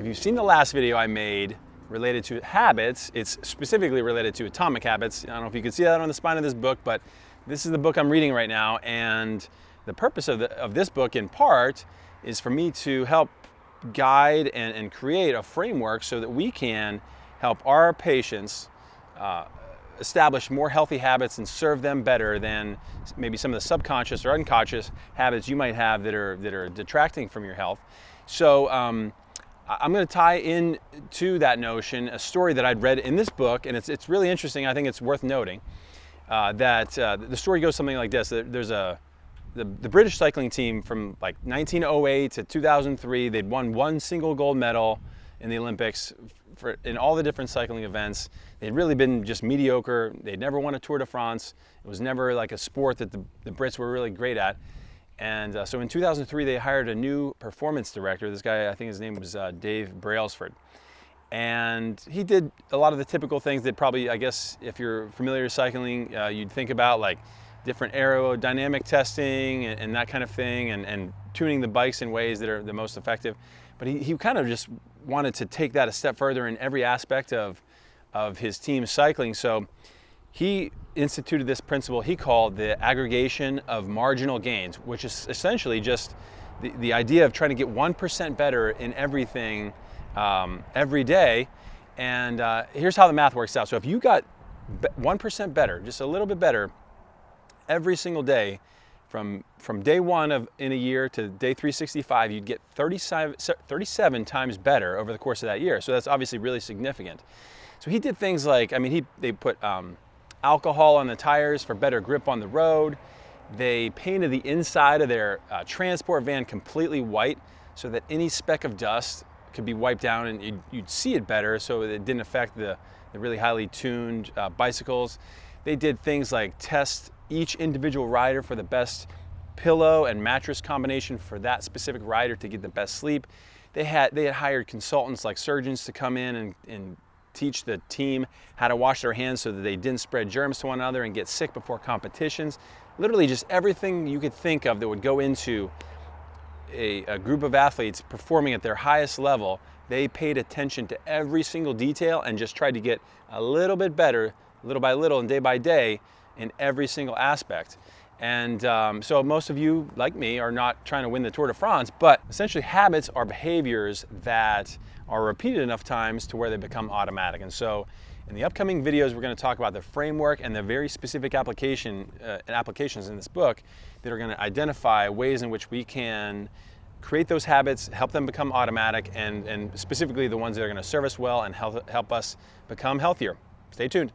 If you've seen the last video I made related to habits, it's specifically related to atomic habits. I don't know if you can see that on the spine of this book, but this is the book I'm reading right now, and the purpose of this book in part is for me to help guide and create a framework so that we can help our patients establish more healthy habits and serve them better than maybe some of the subconscious or unconscious habits you might have that are detracting from your health. So I'm going to tie in to that notion a story that I'd read in this book, and it's really interesting. I think it's worth noting that the story goes something like this. There's the British cycling team from like 1908 to 2003. They'd won one single gold medal in the Olympics in all the different cycling events. They'd really been just mediocre. They'd never won a Tour de France. It was never like a sport that the Brits were really great at. And so in 2003, they hired a new performance director. This guy, I think his name was Dave Brailsford. And he did a lot of the typical things that probably, I guess, if you're familiar with cycling, you'd think about, like different aerodynamic testing and that kind of thing, and tuning the bikes in ways that are the most effective. But he kind of just wanted to take that a step further in every aspect of his team's cycling. So he instituted this principle he called the aggregation of marginal gains, which is essentially just the idea of trying to get 1% better in everything every day. And here's how the math works out. So if you got 1% better, just a little bit better every single day, from day one in a year to day 365, you'd get 37 times better over the course of that year. So that's obviously really significant. So he did things like, they put alcohol on the tires for better grip on the road. They painted the inside of their transport van completely white so that any speck of dust could be wiped down and you'd see it better, so it didn't affect the really highly tuned bicycles. They did things like test each individual rider for the best pillow and mattress combination for that specific rider to get the best sleep. They had hired consultants like surgeons to come in and teach the team how to wash their hands so that they didn't spread germs to one another and get sick before competitions. Literally just everything you could think of that would go into a group of athletes performing at their highest level. They paid attention to every single detail and just tried to get a little bit better, little by little and day by day, in every single aspect. And so most of you, like me, are not trying to win the Tour de France, but essentially habits are behaviors that are repeated enough times to where they become automatic. And so in the upcoming videos, we're going to talk about the framework and the very specific applications in this book that are going to identify ways in which we can create those habits, help them become automatic, and specifically the ones that are going to serve us well and help us become healthier. Stay tuned.